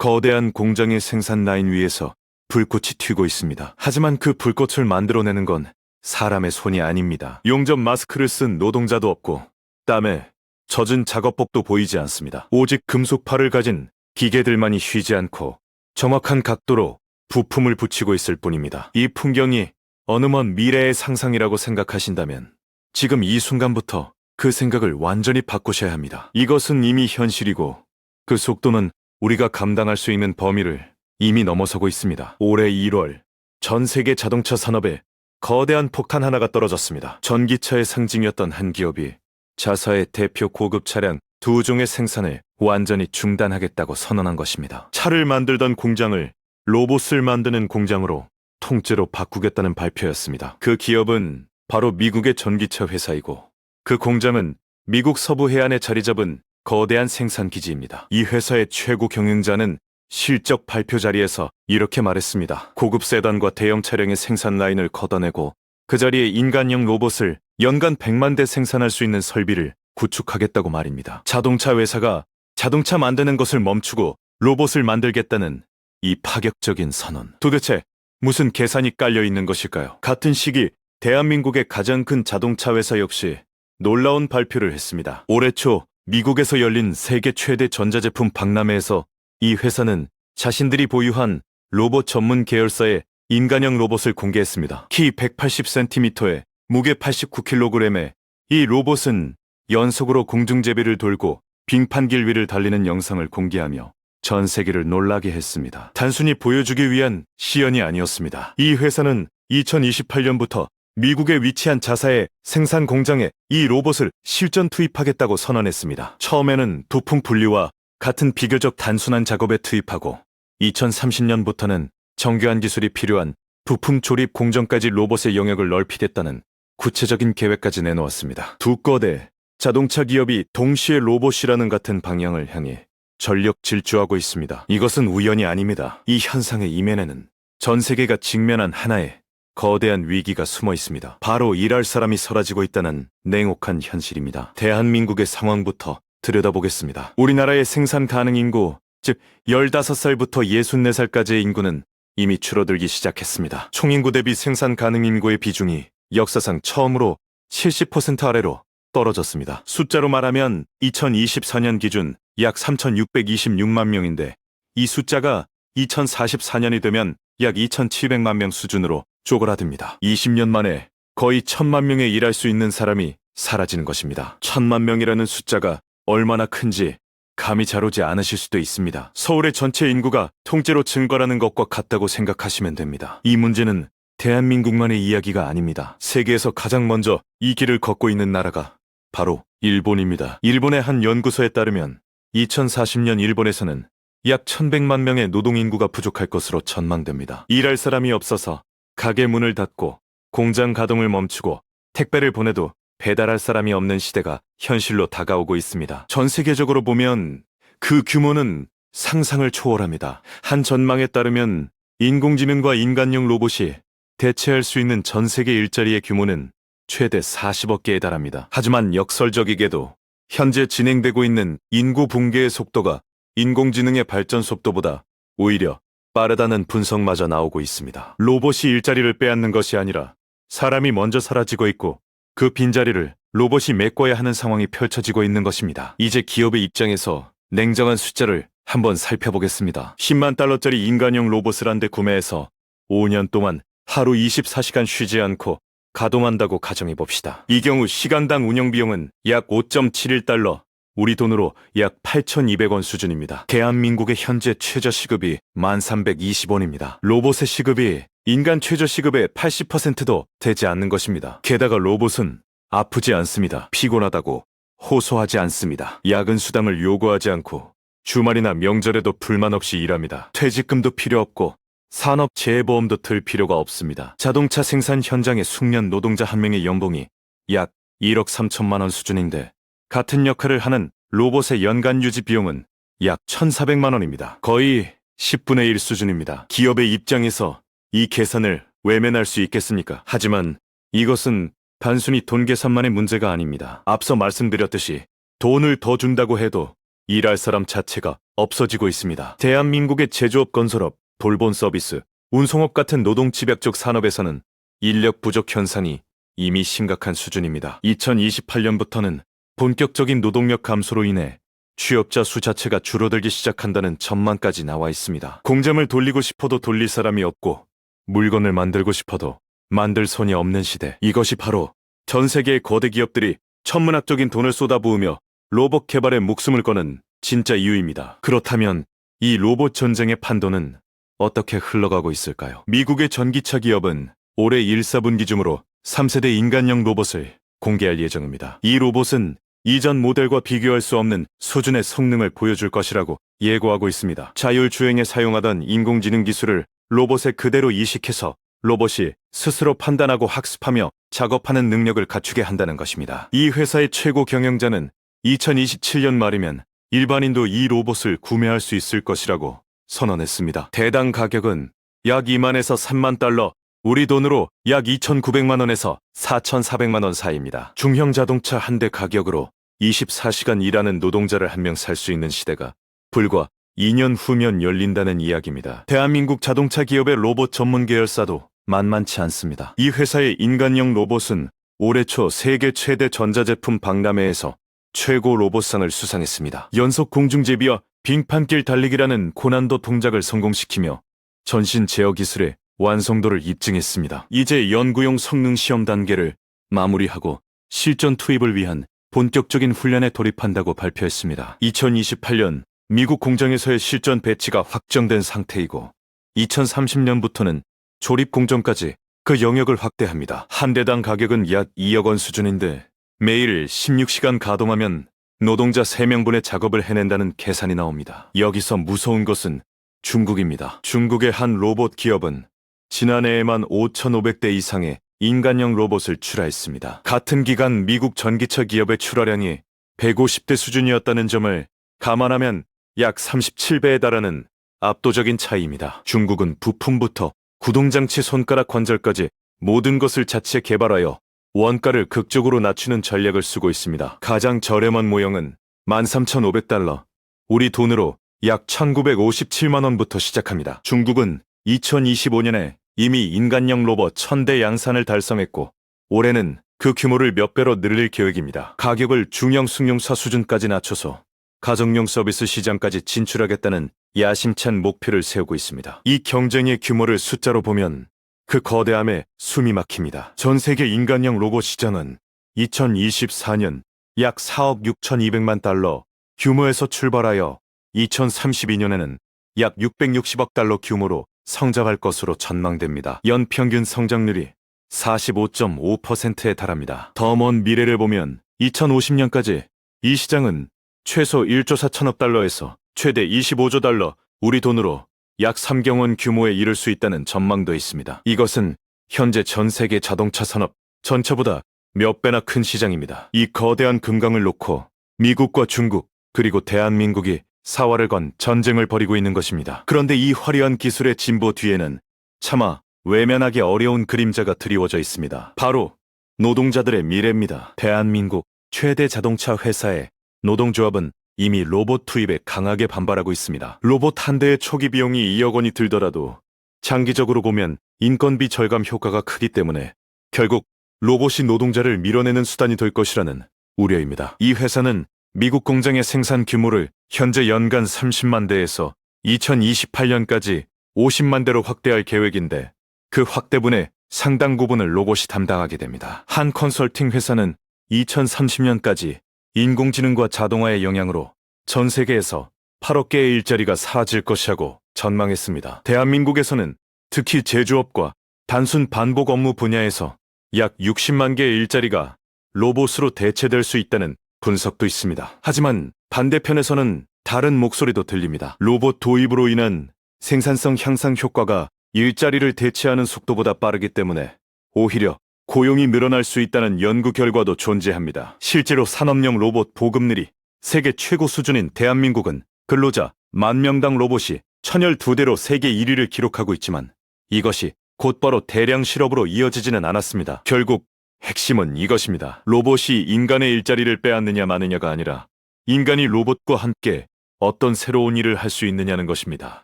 거대한 공장의 생산 라인 위에서 불꽃이 튀고 있습니다. 하지만 그 불꽃을 만들어내는 건 사람의 손이 아닙니다. 용접 마스크를 쓴 노동자도 없고 땀에 젖은 작업복도 보이지 않습니다. 오직 금속팔을 가진 기계들만이 쉬지 않고 정확한 각도로 부품을 붙이고 있을 뿐입니다. 이 풍경이 어느 먼 미래의 상상이라고 생각하신다면 지금 이 순간부터 그 생각을 완전히 바꾸셔야 합니다. 이것은 이미 현실이고 그 속도는 우리가 감당할 수 있는 범위를 이미 넘어서고 있습니다. 올해 1월 전 세계 자동차 산업에 거대한 폭탄 하나가 떨어졌습니다. 전기차의 상징이었던 한 기업이 자사의 대표 고급 차량 2종의 생산을 완전히 중단하겠다고 선언한 것입니다. 차를 만들던 공장을 로봇을 만드는 공장으로 통째로 바꾸겠다는 발표였습니다. 그 기업은 바로 미국의 전기차 회사이고 그 공장은 미국 서부 해안에 자리 잡은 거대한 생산 기지입니다. 이 회사의 최고 경영자는 실적 발표 자리에서 이렇게 말했습니다. 고급 세단과 대형 차량의 생산 라인을 걷어내고 그 자리에 인간형 로봇을 연간 100만 대 생산할 수 있는 설비를 구축하겠다고 말입니다. 자동차 회사가 자동차 만드는 것을 멈추고 로봇을 만들겠다는 이 파격적인 선언. 도대체 무슨 계산이 깔려 있는 것일까요? 같은 시기 대한민국의 가장 큰 자동차 회사 역시 놀라운 발표를 했습니다. 올해 초 미국에서 열린 세계 최대 전자제품 박람회에서 이 회사는 자신들이 보유한 로봇 전문 계열사의 인간형 로봇을 공개했습니다. 키 180cm에 무게 89kg의 이 로봇은 연속으로 공중제비를 돌고 빙판길 위를 달리는 영상을 공개하며 전 세계를 놀라게 했습니다. 단순히 보여주기 위한 시연이 아니었습니다. 이 회사는 2028년부터 미국에 위치한 자사의 생산 공장에 이 로봇을 실전 투입하겠다고 선언했습니다. 처음에는 부품 분리와 같은 비교적 단순한 작업에 투입하고 2030년부터는 정교한 기술이 필요한 부품 조립 공정까지 로봇의 영역을 넓히겠다는 구체적인 계획까지 내놓았습니다. 두 거대 자동차 기업이 동시에 로봇이라는 같은 방향을 향해 전력 질주하고 있습니다. 이것은 우연이 아닙니다. 이 현상의 이면에는 전 세계가 직면한 하나의 거대한 위기가 숨어 있습니다. 바로 일할 사람이 사라지고 있다는 냉혹한 현실입니다. 대한민국의 상황부터 들여다보겠습니다. 우리나라의 생산 가능 인구, 즉 15살부터 64살까지의 인구는 이미 줄어들기 시작했습니다. 총인구 대비 생산 가능 인구의 비중이 역사상 처음으로 70% 아래로 떨어졌습니다. 숫자로 말하면 2024년 기준 약 3,626만 명인데 이 숫자가 2044년이 되면 약 2,700만 명 수준으로 쪼그라듭니다. 20년 만에 거의 1,000만 명의 일할 수 있는 사람이 사라지는 것입니다. 1,000만 명이라는 숫자가 얼마나 큰지 감이 잘 오지 않으실 수도 있습니다. 서울의 전체 인구가 통째로 증가하는 것과 같다고 생각하시면 됩니다. 이 문제는 대한민국만의 이야기가 아닙니다. 세계에서 가장 먼저 이 길을 걷고 있는 나라가 바로 일본입니다. 일본의 한 연구소에 따르면 2040년 일본에서는 약 1,100만 명의 노동인구가 부족할 것으로 전망됩니다. 일할 사람이 없어서 가게 문을 닫고 공장 가동을 멈추고 택배를 보내도 배달할 사람이 없는 시대가 현실로 다가오고 있습니다. 전 세계적으로 보면 그 규모는 상상을 초월합니다. 한 전망에 따르면 인공지능과 인간형 로봇이 대체할 수 있는 전 세계 일자리의 규모는 최대 40억 개에 달합니다. 하지만 역설적이게도 현재 진행되고 있는 인구 붕괴의 속도가 인공지능의 발전 속도보다 오히려 빠르다는 분석마저 나오고 있습니다. 로봇이 일자리를 빼앗는 것이 아니라 사람이 먼저 사라지고 있고 그 빈자리를 로봇이 메꿔야 하는 상황이 펼쳐지고 있는 것입니다. 이제 기업의 입장에서 냉정한 숫자를 한번 살펴보겠습니다. 10만 달러짜리 인간형 로봇을 한 대 구매해서 5년 동안 하루 24시간 쉬지 않고 가동한다고 가정해봅시다. 이 경우 시간당 운영비용은 약 5.71달러, 우리 돈으로 약 8,200원 수준입니다. 대한민국의 현재 최저시급이 1,320원입니다. 로봇의 시급이 인간 최저시급의 80%도 되지 않는 것입니다. 게다가 로봇은 아프지 않습니다. 피곤하다고 호소하지 않습니다. 야근 수당을 요구하지 않고 주말이나 명절에도 불만 없이 일합니다. 퇴직금도 필요 없고 산업재해보험도 들 필요가 없습니다. 자동차 생산 현장의 숙련 노동자 한 명의 연봉이 약 1억 3천만 원 수준인데 같은 역할을 하는 로봇의 연간 유지 비용은 약 1,400만 원입니다. 거의 10분의 1 수준입니다. 기업의 입장에서 이 계산을 외면할 수 있겠습니까? 하지만 이것은 단순히 돈 계산만의 문제가 아닙니다. 앞서 말씀드렸듯이 돈을 더 준다고 해도 일할 사람 자체가 없어지고 있습니다. 대한민국의 제조업 건설업, 돌봄 서비스, 운송업 같은 노동 집약적 산업에서는 인력 부족 현상이 이미 심각한 수준입니다. 2028년부터는 본격적인 노동력 감소로 인해 취업자 수 자체가 줄어들기 시작한다는 전망까지 나와 있습니다. 공장을 돌리고 싶어도 돌릴 사람이 없고 물건을 만들고 싶어도 만들 손이 없는 시대. 이것이 바로 전 세계의 거대 기업들이 천문학적인 돈을 쏟아부으며 로봇 개발에 목숨을 거는 진짜 이유입니다. 그렇다면 이 로봇 전쟁의 판도는 어떻게 흘러가고 있을까요? 미국의 전기차 기업은 올해 1, 4분기 중으로 3세대 인간형 로봇을 공개할 예정입니다. 이 로봇은 이전 모델과 비교할 수 없는 수준의 성능을 보여줄 것이라고 예고하고 있습니다. 자율주행에 사용하던 인공지능 기술을 로봇에 그대로 이식해서 로봇이 스스로 판단하고 학습하며 작업하는 능력을 갖추게 한다는 것입니다. 이 회사의 최고 경영자는 2027년 말이면 일반인도 이 로봇을 구매할 수 있을 것이라고 선언했습니다. 대당 가격은 약 2만에서 3만 달러, 우리 돈으로 약 2,900만 원에서 4,400만 원 사이입니다. 중형 자동차 한 대 가격으로 24시간 일하는 노동자를 한 명 살 수 있는 시대가 불과 2년 후면 열린다는 이야기입니다. 대한민국 자동차 기업의 로봇 전문 계열사도 만만치 않습니다. 이 회사의 인간형 로봇은 올해 초 세계 최대 전자제품 박람회에서 최고 로봇상을 수상했습니다. 연속 공중제비와 빙판길 달리기라는 고난도 동작을 성공시키며 전신 제어 기술의 완성도를 입증했습니다. 이제 연구용 성능 시험 단계를 마무리하고 실전 투입을 위한 본격적인 훈련에 돌입한다고 발표했습니다. 2028년 미국 공장에서의 실전 배치가 확정된 상태이고 2030년부터는 조립 공정까지 그 영역을 확대합니다. 한 대당 가격은 약 2억 원 수준인데 매일 16시간 가동하면 노동자 3명분의 작업을 해낸다는 계산이 나옵니다. 여기서 무서운 것은 중국입니다. 중국의 한 로봇 기업은 지난해에만 5,500대 이상의 인간형 로봇을 출하했습니다. 같은 기간 미국 전기차 기업의 출하량이 150대 수준이었다는 점을 감안하면 약 37배에 달하는 압도적인 차이입니다. 중국은 부품부터 구동장치 손가락 관절까지 모든 것을 자체 개발하여 원가를 극적으로 낮추는 전략을 쓰고 있습니다. 가장 저렴한 모형은 13,500달러, 우리 돈으로 약 1,957만 원부터 시작합니다. 중국은 2025년에 이미 인간형 로봇 1,000대 양산을 달성했고 올해는 그 규모를 몇 배로 늘릴 계획입니다. 가격을 중형 승용차 수준까지 낮춰서 가정용 서비스 시장까지 진출하겠다는 야심찬 목표를 세우고 있습니다. 이 경쟁의 규모를 숫자로 보면 그 거대함에 숨이 막힙니다. 전 세계 인간형 로봇 시장은 2024년 약 4억 6,200만 달러 규모에서 출발하여 2032년에는 약 660억 달러 규모로 성장할 것으로 전망됩니다. 연평균 성장률이 45.5%에 달합니다. 더 먼 미래를 보면 2050년까지 이 시장은 최소 1조 4천억 달러에서 최대 25조 달러, 우리 돈으로 약 3경원 규모에 이를 수 있다는 전망도 있습니다. 이것은 현재 전 세계 자동차 산업 전체보다 몇 배나 큰 시장입니다. 이 거대한 금강을 놓고 미국과 중국 그리고 대한민국이 사활을 건 전쟁을 벌이고 있는 것입니다. 그런데 이 화려한 기술의 진보 뒤에는 차마 외면하기 어려운 그림자가 드리워져 있습니다. 바로 노동자들의 미래입니다. 대한민국 최대 자동차 회사의 노동조합은 이미 로봇 투입에 강하게 반발하고 있습니다. 로봇 한 대의 초기 비용이 2억 원이 들더라도 장기적으로 보면 인건비 절감 효과가 크기 때문에 결국 로봇이 노동자를 밀어내는 수단이 될 것이라는 우려입니다. 이 회사는 미국 공장의 생산 규모를 현재 연간 30만 대에서 2028년까지 50만 대로 확대할 계획인데 그 확대분의 상당 부분을 로봇이 담당하게 됩니다. 한 컨설팅 회사는 2030년까지 인공지능과 자동화의 영향으로 전 세계에서 8억 개의 일자리가 사라질 것이라고 전망했습니다. 대한민국에서는 특히 제조업과 단순 반복 업무 분야에서 약 60만 개의 일자리가 로봇으로 대체될 수 있다는 분석도 있습니다. 하지만 반대편에서는 다른 목소리도 들립니다. 로봇 도입으로 인한 생산성 향상 효과가 일자리를 대체하는 속도보다 빠르기 때문에 오히려 고용이 늘어날 수 있다는 연구 결과도 존재합니다. 실제로 산업용 로봇 보급률이 세계 최고 수준인 대한민국은 근로자 10,000명당 로봇이 1,012대로 세계 1위를 기록하고 있지만 이것이 곧바로 대량 실업으로 이어지지는 않았습니다. 결국 핵심은 이것입니다. 로봇이 인간의 일자리를 빼앗느냐 마느냐가 아니라 인간이 로봇과 함께 어떤 새로운 일을 할 수 있느냐는 것입니다.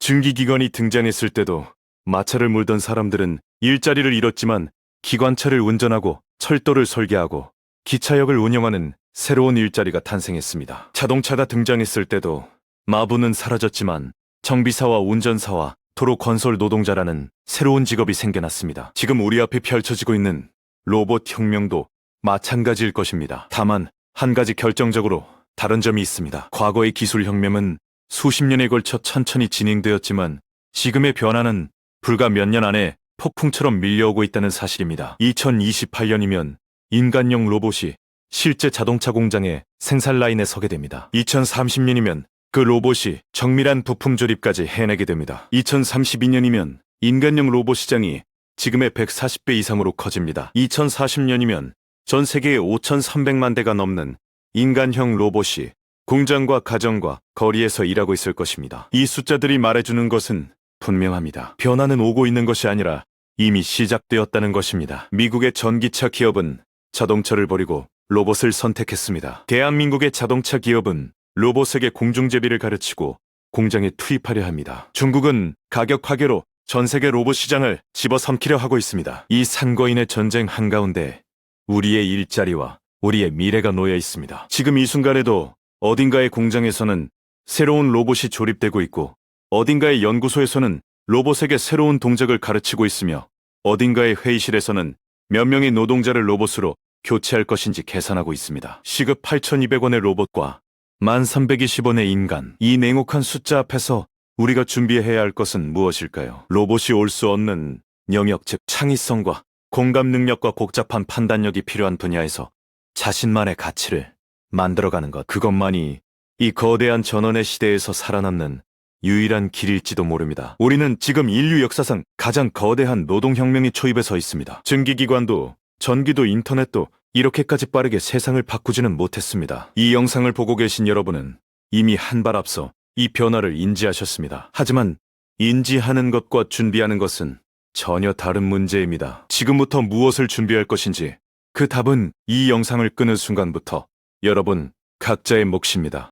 증기기관이 등장했을 때도 마차를 몰던 사람들은 일자리를 잃었지만 기관차를 운전하고 철도를 설계하고 기차역을 운영하는 새로운 일자리가 탄생했습니다. 자동차가 등장했을 때도 마부는 사라졌지만 정비사와 운전사와 도로 건설 노동자라는 새로운 직업이 생겨났습니다. 지금 우리 앞에 펼쳐지고 있는 로봇 혁명도 마찬가지일 것입니다. 다만 한 가지 결정적으로 다른 점이 있습니다. 과거의 기술 혁명은 수십 년에 걸쳐 천천히 진행되었지만 지금의 변화는 불과 몇 년 안에 폭풍처럼 밀려오고 있다는 사실입니다. 2028년이면 인간용 로봇이 실제 자동차 공장의 생산 라인에 서게 됩니다. 2030년이면 그 로봇이 정밀한 부품 조립까지 해내게 됩니다. 2032년이면 인간용 로봇 시장이 지금의 140배 이상으로 커집니다. 2040년이면 전 세계에 5,300만 대가 넘는 인간형 로봇이 공장과 가정과 거리에서 일하고 있을 것입니다. 이 숫자들이 말해주는 것은 분명합니다. 변화는 오고 있는 것이 아니라 이미 시작되었다는 것입니다. 미국의 전기차 기업은 자동차를 버리고 로봇을 선택했습니다. 대한민국의 자동차 기업은 로봇에게 공중제비를 가르치고 공장에 투입하려 합니다. 중국은 가격 파괴로 전 세계 로봇 시장을 집어삼키려 하고 있습니다. 이 산거인의 전쟁 한가운데 우리의 일자리와 우리의 미래가 놓여 있습니다. 지금 이 순간에도 어딘가의 공장에서는 새로운 로봇이 조립되고 있고 어딘가의 연구소에서는 로봇에게 새로운 동작을 가르치고 있으며 어딘가의 회의실에서는 몇 명의 노동자를 로봇으로 교체할 것인지 계산하고 있습니다. 시급 8,200원의 로봇과 1,320원의 인간, 이 냉혹한 숫자 앞에서 우리가 준비해야 할 것은 무엇일까요? 로봇이 올 수 없는 영역, 즉 창의성과 공감 능력과 복잡한 판단력이 필요한 분야에서 자신만의 가치를 만들어가는 것, 그것만이 이 거대한 전원의 시대에서 살아남는 유일한 길일지도 모릅니다. 우리는 지금 인류 역사상 가장 거대한 노동혁명의 초입에 서 있습니다. 증기기관도 전기도 인터넷도 이렇게까지 빠르게 세상을 바꾸지는 못했습니다. 이 영상을 보고 계신 여러분은 이미 한 발 앞서 이 변화를 인지하셨습니다. 하지만 인지하는 것과 준비하는 것은 전혀 다른 문제입니다. 지금부터 무엇을 준비할 것인지 그 답은 이 영상을 끄는 순간부터 여러분 각자의 몫입니다.